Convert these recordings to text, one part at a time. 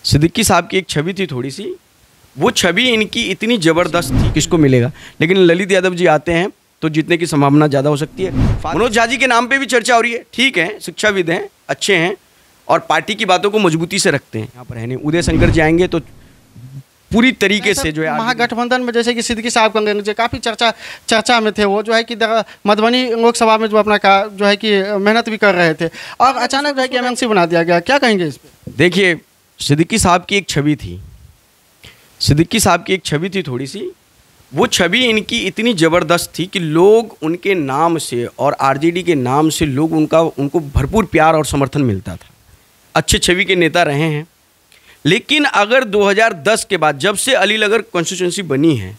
सिद्दीकी साहब की एक छवि थी थोड़ी सी, वो छवि इनकी इतनी ज़बरदस्त थी, किसको मिलेगा। लेकिन ललित यादव जी आते हैं तो जीतने की संभावना ज़्यादा हो सकती है। मनोज झा जी के नाम पे भी चर्चा हो रही है, ठीक है, शिक्षाविद हैं, अच्छे हैं और पार्टी की बातों को मजबूती से रखते हैं। यहाँ पर है नहीं, उदय शंकर जी आएंगे तो पूरी तरीके से जो है महागठबंधन में जैसे कि सिद्दीकी साहब को काफ़ी चर्चा में थे, वो जो है कि मधुबनी लोकसभा में जो अपना जो है कि मेहनत भी कर रहे थे और अचानक जो है कि एमएलसी बना दिया गया। क्या कहेंगे इस पर? देखिए, सिद्दीकी साहब की एक छवि थी, सिद्दीकी साहब की एक छवि थी थोड़ी सी, वो छवि इनकी इतनी ज़बरदस्त थी कि लोग उनके नाम से और आरजेडी के नाम से लोग उनको भरपूर प्यार और समर्थन मिलता था। अच्छे छवि के नेता रहे हैं। लेकिन अगर 2010 के बाद जब से अलीनगर कॉन्स्टिट्यूंसी बनी है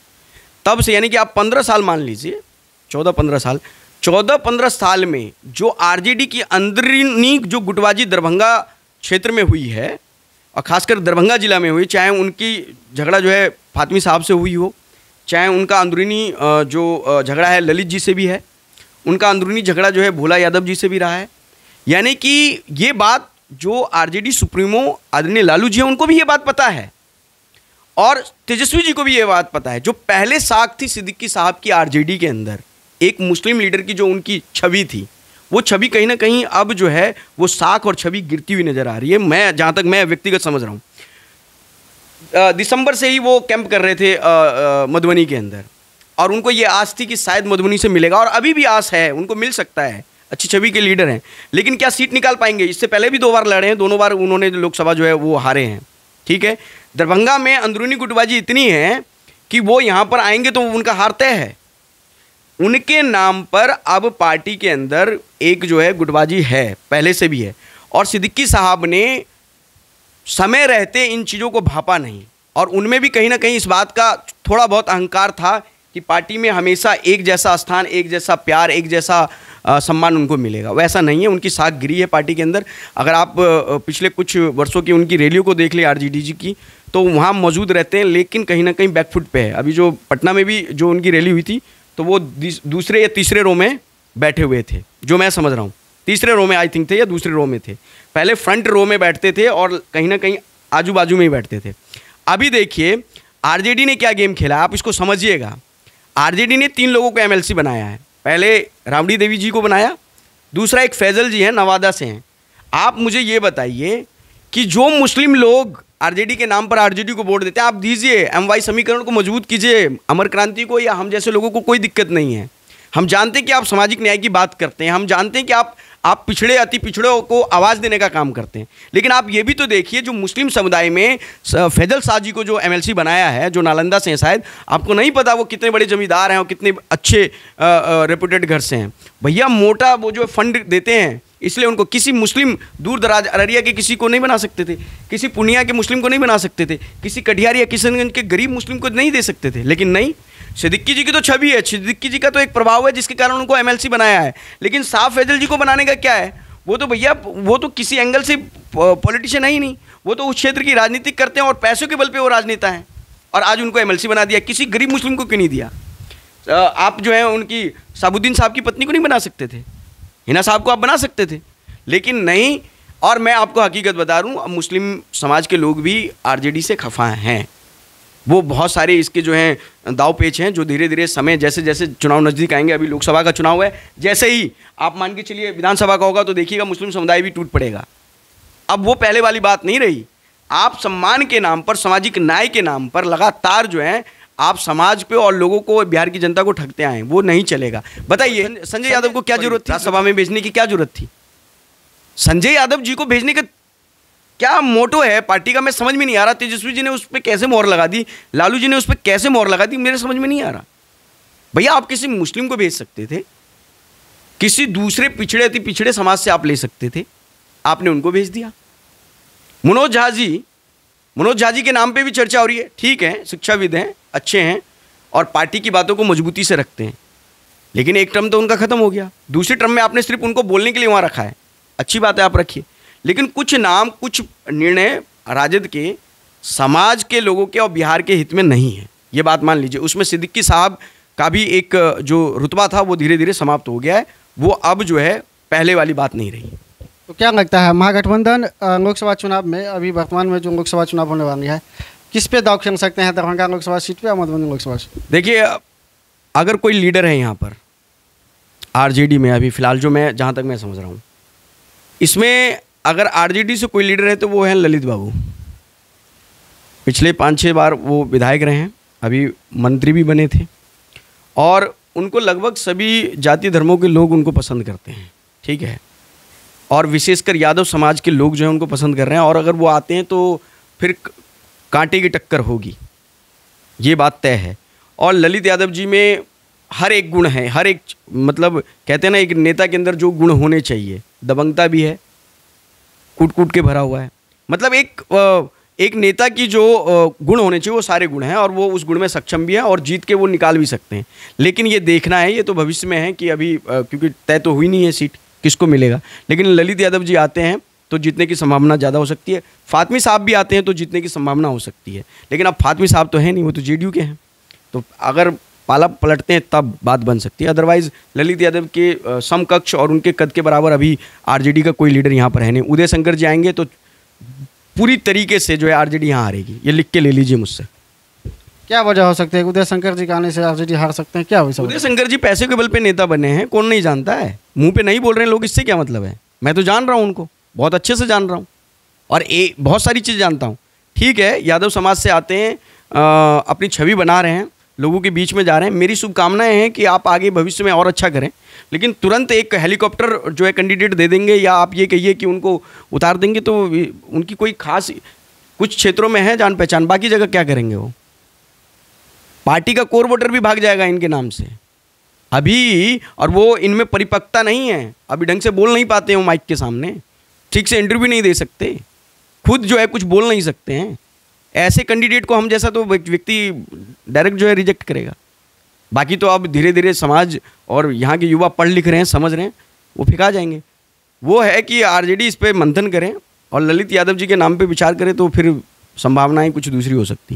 तब से, यानी कि आप 15 साल मान लीजिए, 14-15 साल में जो आरजेडी की अंदरूनी जो गुटबाजी दरभंगा क्षेत्र में हुई है और ख़ासकर दरभंगा जिला में हुई, चाहे उनकी झगड़ा जो है फातिमी साहब से हुई हो, चाहे उनका अंदरूनी जो झगड़ा है ललित जी से भी है, उनका अंदरूनी झगड़ा जो है भोला यादव जी से भी रहा है। यानी कि ये बात जो आरजेडी सुप्रीमो आदरणीय लालू जी हैं उनको भी ये बात पता है और तेजस्वी जी को भी ये बात पता है। जो पहले साख थी सिद्दीकी साहब की आरजेडी के अंदर, एक मुस्लिम लीडर की जो उनकी छवि थी, वो छवि कहीं ना कहीं अब जो है वो साख और छवि गिरती हुई नज़र आ रही है। मैं जहाँ तक मैं व्यक्तिगत समझ रहा हूँ, दिसंबर से ही वो कैंप कर रहे थे मधुबनी के अंदर और उनको ये आस थी कि शायद मधुबनी से मिलेगा और अभी भी आस है, उनको मिल सकता है, अच्छी छवि के लीडर हैं। लेकिन क्या सीट निकाल पाएंगे? इससे पहले भी 2 बार लड़े हैं, दोनों बार उन्होंने लोकसभा जो है वो हारे हैं, ठीक है। दरभंगा में अंदरूनी गुटबाजी इतनी है कि वो यहाँ पर आएंगे तो उनका हार तय है। उनके नाम पर अब पार्टी के अंदर एक जो है गुटबाजी है, पहले से भी है और सिद्दीकी साहब ने समय रहते इन चीज़ों को भापा नहीं और उनमें भी कहीं ना कहीं इस बात का थोड़ा बहुत अहंकार था कि पार्टी में हमेशा एक जैसा स्थान, एक जैसा प्यार, एक जैसा सम्मान उनको मिलेगा। वैसा नहीं है, उनकी साख गिरी है पार्टी के अंदर। अगर आप पिछले कुछ वर्षों की उनकी रैलियों को देख लें आरजेडी जी की, तो वहाँ मौजूद रहते हैं लेकिन कहीं ना कहीं बैकफुट पे है। अभी जो पटना में भी जो उनकी रैली हुई थी तो वो दूसरे या तीसरे रो में बैठे हुए थे, जो मैं समझ रहा हूँ तीसरे रो में आई थिंक थे या दूसरे रो में थे। पहले फ्रंट रो में बैठते थे और कहीं ना कहीं आजू बाजू में ही बैठते थे। अभी देखिए आरजेडी ने क्या गेम खेला, आप इसको समझिएगा। आरजेडी ने 3 लोगों को एमएलसी बनाया है। पहले राबड़ी देवी जी को बनाया, दूसरा एक फैजल जी हैं, नवादा से हैं। आप मुझे ये बताइए कि जो मुस्लिम लोग आरजेडी के नाम पर आरजेडी को वोट देते हैं, आप दीजिए, एमवाई समीकरण को मजबूत कीजिए, अमर क्रांति को या हम जैसे लोगों को कोई दिक्कत नहीं है। हम जानते हैं कि आप सामाजिक न्याय की बात करते हैं, हम जानते हैं कि आप पिछड़े अति पिछड़ों को आवाज़ देने का काम करते हैं। लेकिन आप ये भी तो देखिए, जो मुस्लिम समुदाय में फैजल शाह जी को जो एमएलसी बनाया है, जो नालंदा से हैं, शायद आपको नहीं पता वो कितने बड़े जमींदार हैं और कितने अच्छे रेपुटेड घर से हैं। भैया मोटा वो जो फंड देते हैं, इसलिए उनको किसी मुस्लिम दूर दराज अररिया के किसी को नहीं बना सकते थे, किसी पूर्णिया के मुस्लिम को नहीं बना सकते थे, किसी कटिहार या किशनगंज के गरीब मुस्लिम को नहीं दे सकते थे। लेकिन नहीं, सिद्दीकी जी की तो छवि है, सिद्दीकी जी का तो एक प्रभाव है जिसके कारण उनको एमएलसी बनाया है। लेकिन साफ फैजल जी को बनाने का क्या है? वो तो भैया वो तो किसी एंगल से पॉलिटिशियन है ही नहीं, वो तो उस क्षेत्र की राजनीति करते हैं और पैसों के बल पे वो राजनेता हैं और आज उनको एमएलसी बना दिया। किसी गरीब मुस्लिम को क्यों नहीं दिया? आप जो है उनकी साबुद्दीन साहब की पत्नी को नहीं बना सकते थे, हिना साहब को आप बना सकते थे, लेकिन नहीं। और मैं आपको हकीकत बता दूं, अब मुस्लिम समाज के लोग भी आरजेडी से खफा हैं। वो बहुत सारे इसके जो हैं दाव पेच हैं, जो धीरे धीरे समय जैसे जैसे चुनाव नज़दीक आएंगे, अभी लोकसभा का चुनाव है, जैसे ही आप मान के चलिए विधानसभा का होगा तो देखिएगा मुस्लिम समुदाय भी टूट पड़ेगा। अब वो पहले वाली बात नहीं रही। आप सम्मान के नाम पर, सामाजिक न्याय के नाम पर लगातार जो है आप समाज पे और लोगों को, बिहार की जनता को ठगते आए, वो नहीं चलेगा। बताइए संजय यादव को क्या जरूरत थी राज्यसभा में भेजने की? क्या जरूरत थी संजय यादव जी को भेजने का? क्या मोटो है पार्टी का? मैं समझ में नहीं आ रहा। तेजस्वी जी ने उस पर कैसे मोहर लगा दी, लालू जी ने उस पर कैसे मोहर लगा दी, मेरे समझ में नहीं आ रहा। भैया आप किसी मुस्लिम को भेज सकते थे, किसी दूसरे पिछड़े अति पिछड़े समाज से आप ले सकते थे, आपने उनको भेज दिया। मनोज झा जी के नाम पे भी चर्चा हो रही है, ठीक है, शिक्षाविद हैं, अच्छे हैं और पार्टी की बातों को मजबूती से रखते हैं। लेकिन एक टर्म तो उनका खत्म हो गया, दूसरे टर्म में आपने सिर्फ उनको बोलने के लिए वहाँ रखा है। अच्छी बात है, आप रखिए, लेकिन कुछ नाम, कुछ निर्णय राजद के, समाज के लोगों के और बिहार के हित में नहीं है, ये बात मान लीजिए। उसमें सिद्दीकी साहब का भी एक जो रुतबा था वो धीरे धीरे समाप्त हो गया है। वो अब जो है पहले वाली बात नहीं रही। तो क्या लगता है महागठबंधन लोकसभा चुनाव में अभी वर्तमान में जो लोकसभा चुनाव होने वाली है, किस पे दांव खेल सकते हैं, दरभंगा लोकसभा सीट पे या मधुबनी लोकसभा सीट? देखिए, अगर कोई लीडर है यहाँ पर आरजेडी में, अभी फिलहाल जो मैं जहाँ तक मैं समझ रहा हूँ, इसमें अगर आरजेडी से कोई लीडर है तो वो है ललित बाबू। पिछले 5-6 बार वो विधायक रहे हैं, अभी मंत्री भी बने थे, और उनको लगभग सभी जाति धर्मों के लोग उनको पसंद करते हैं, ठीक है, और विशेषकर यादव समाज के लोग जो हैं उनको पसंद कर रहे हैं, और अगर वो आते हैं तो फिर कांटे की टक्कर होगी, ये बात तय है। और ललित यादव जी में हर एक गुण है, हर एक, मतलब कहते हैं ना, एक नेता के अंदर जो गुण होने चाहिए, दबंगता भी है, कूट कूट के भरा हुआ है, मतलब एक नेता की जो गुण होने चाहिए वो सारे गुण हैं, और वो उस गुण में सक्षम भी है, और जीत के वो निकाल भी सकते हैं। लेकिन ये देखना है, ये तो भविष्य में है कि अभी क्योंकि तय तो हुई नहीं है सीट किसको मिलेगा, लेकिन ललित यादव जी आते हैं तो जीतने की संभावना ज़्यादा हो सकती है। फातमी साहब भी आते हैं तो जीतने की संभावना हो सकती है, लेकिन अब फातमी साहब तो है नहीं, वो तो जेडीयू के हैं, तो अगर पाला पलटते हैं तब बात बन सकती है। अदरवाइज़ ललित यादव के समकक्ष और उनके कद के बराबर अभी आरजेडी का कोई लीडर यहाँ पर है नहीं। उदय शंकर जी आएंगे तो पूरी तरीके से जो है आरजेडी यहाँ हारेगी, ये लिख के ले लीजिए मुझसे। क्या वजह हो सकती है उदय शंकर जी के आने से आरजेडी हार सकते हैं, क्या हो सकता है? उदय शंकर जी पैसे के बल पे नेता बने हैं, कौन नहीं जानता है, मुंह पे नहीं बोल रहे हैं लोग, इससे क्या मतलब है? मैं तो जान रहा हूँ उनको, बहुत अच्छे से जान रहा हूँ, और बहुत सारी चीज़ जानता हूँ। ठीक है, यादव समाज से आते हैं, अपनी छवि बना रहे हैं, लोगों के बीच में जा रहे हैं। मेरी शुभकामनाएं हैं कि आप आगे भविष्य में और अच्छा करें, लेकिन तुरंत एक हेलीकॉप्टर जो है कैंडिडेट दे देंगे, या आप ये कहिए कि उनको उतार देंगे, तो उनकी कोई खास कुछ क्षेत्रों में है जान पहचान, बाकी जगह क्या करेंगे वो? पार्टी का कोर वोटर भी भाग जाएगा इनके नाम से अभी, और वो इनमें परिपक्वता नहीं है, अभी ढंग से बोल नहीं पाते हैं माइक के सामने, ठीक से इंटरव्यू नहीं दे सकते, खुद जो है कुछ बोल नहीं सकते हैं। ऐसे कैंडिडेट को हम जैसा तो व्यक्ति डायरेक्ट जो है रिजेक्ट करेगा। बाकी तो अब धीरे धीरे समाज और यहाँ के युवा पढ़ लिख रहे हैं, समझ रहे हैं, वो फेंका जाएंगे। वो है कि आरजेडी इस पर मंथन करें और ललित यादव जी के नाम पे विचार करें, तो फिर संभावनाएं कुछ दूसरी हो सकती हैं।